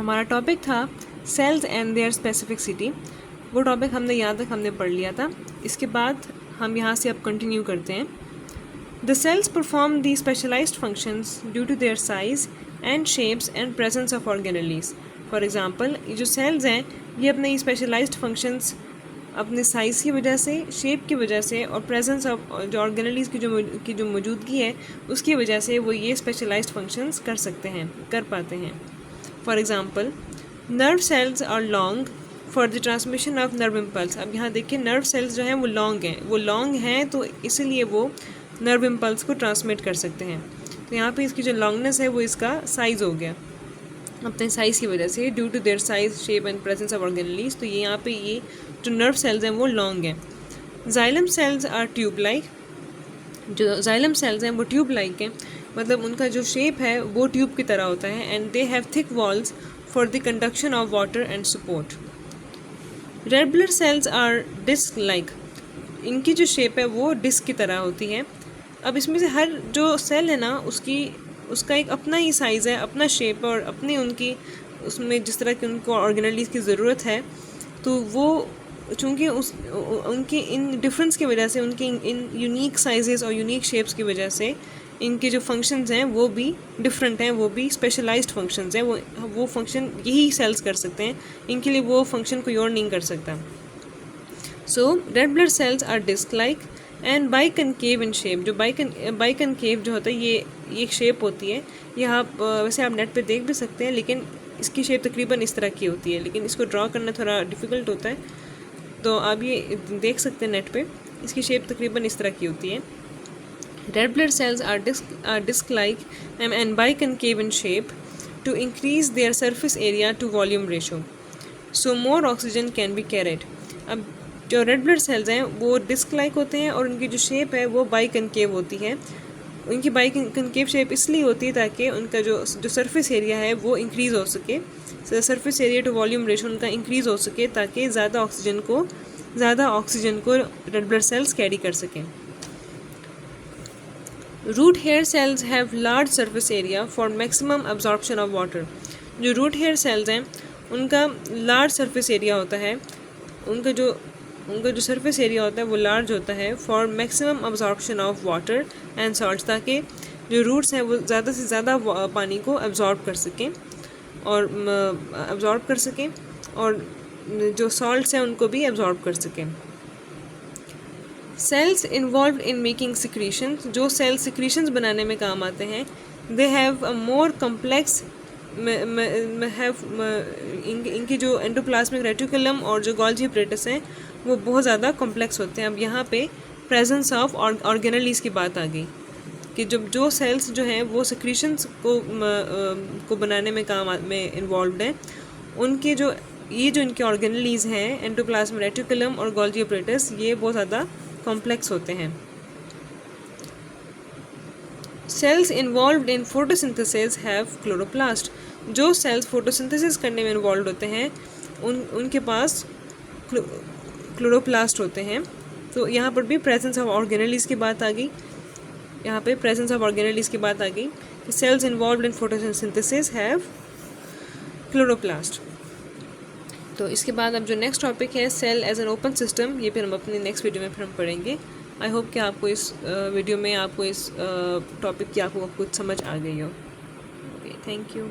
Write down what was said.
हमारा टॉपिक था sales and there specificity. वो टॉपिक हमने यहाँ तक हमने पढ़ लिया था। इसके बाद हम यहाँ से अब कंटिन्यू करते हैं। The cells perform the specialised functions due to their size and shapes and presence of organelles. For example, ये जो सेल्स हैं ये अपने स्पेशलाइज्ड फंक्शंस अपने साइज़ की वजह से, शेप की वजह से और प्रेजेंस ऑफ जो ऑर्गेनेलीज की जो मौजूदगी है उसकी वजह से वो ये स्पेशलाइज्ड फंक्शंस कर पाते हैं। For example, nerve cells are long for the transmission of nerve impulse. अब यहाँ देखिए नर्व सेल्स जो हैं वो लॉन्ग हैं तो इसीलिए वो नर्व इम्पल्स को ट्रांसमिट कर सकते हैं। तो यहाँ पे इसकी जो लॉन्गनेस है वो इसका साइज़ हो गया अपने साइज़ की वजह से, due to their size, shape and presence of organelles. तो ये यहाँ पे ये जो नर्व सेल्स हैं वो लॉन्ग हैं। Xylem cells are tube like. जो जाइलम सेल्स हैं वो ट्यूब लाइक हैं, मतलब उनका जो शेप है वो ट्यूब की तरह होता है। And they have thick walls for the conduction of water and support. Red blood cells are disc like. इनकी जो शेप है वो डिस्क की तरह होती है। अब इसमें से हर जो सेल है ना उसका एक अपना ही साइज़ है, अपना शेप और अपनी उनकी उसमें जिस तरह की उनको ऑर्गेनेलीज की ज़रूरत है, तो वो चूँकि उनकी इन डिफरेंस की वजह से, उनकी इन यूनिक साइजेस और यूनिक शेप्स की वजह से इनके जो फंक्शंस हैं वो भी डिफरेंट हैं, वो भी स्पेशलाइज्ड फंक्शंस हैं। वो फंक्शन यही सेल्स कर सकते हैं, इनके लिए वो फंक्शन कोई और नहीं कर सकता। So red blood cells are disc like and biconcave in shape. जो बाइकनकेव जो होता है ये एक शेप होती है। यह आप वैसे आप नेट पे देख भी सकते हैं, लेकिन इसकी शेप तकरीबन इस तरह की होती है, लेकिन इसको ड्रॉ करना थोड़ा डिफ़िकल्ट होता है। तो आप ये देख सकते हैं नेट पे, इसकी शेप तकरीबन इस तरह की होती है। Red blood cells are disc like and biconcave in shape to increase their surface area to volume ratio, so more oxygen can be carried. अब जो रेड ब्लड सेल्स हैं वो डिस्क लाइक होते हैं और उनकी जो शेप है वो बाइकनकेव होती है। उनकी बाइकनकेव शेप इसलिए होती है ताकि उनका जो सरफेस एरिया है वो इंक्रीज़ हो सके, surface area to volume ratio उनका इंक्रीज़ हो सके ताकि ज़्यादा ऑक्सीजन को रेड ब्लड सेल्स कैरी कर सकें। Root hair cells have large surface area for maximum absorption of water. जो रूट हेयर सेल्स हैं उनका लार्ज सरफेस एरिया होता है, उनका जो सरफेस एरिया होता है वो लार्ज होता है for maximum absorption of water and salts, ताकि जो रूट्स हैं वो ज़्यादा से ज़्यादा पानी को अब्जॉर्ब कर सकें और जो सॉल्ट्स हैं उनको भी अब्जॉर्ब कर सकें। Cells involved in making secretions. जो सेल्स सिक्रीशंस बनाने में काम आते हैं, they have a more complex इनकी जो एंडोप्लाज्मिक रेटिकुलम और जो गोल्जी एपरेटस हैं वो बहुत ज़्यादा कॉम्प्लेक्स होते हैं। अब यहाँ पे प्रेजेंस ऑफ ऑर्गेनेलीज की बात आ गई कि जब जो सेल्स जो हैं वो सिक्रीशंस को बनाने में इन्वॉल्व हैं, उनके जो इनके ऑर्गेनेलीज हैं, एंडोप्लाज्मिक रेटिकुलम और गोल्जी एपरेटस, ये बहुत ज़्यादा कॉम्प्लेक्स होते हैं। Cells involved in photosynthesis have chloroplast. जो सेल्स फोटोसिंथेसिस करने में इन्वॉल्व होते हैं उनके पास क्लोरोप्लास्ट होते हैं। तो यहाँ पर भी प्रेजेंस ऑफ ऑर्गेनेलीज की बात आ गई। Cells involved in photosynthesis have chloroplast. तो इसके बाद अब जो नेक्स्ट टॉपिक है cell as an open system, ये फिर हम अपने नेक्स्ट वीडियो में हम पढ़ेंगे। आई होप कि आपको इस वीडियो में इस टॉपिक की आपको कुछ समझ आ गई हो। Okay, thank you.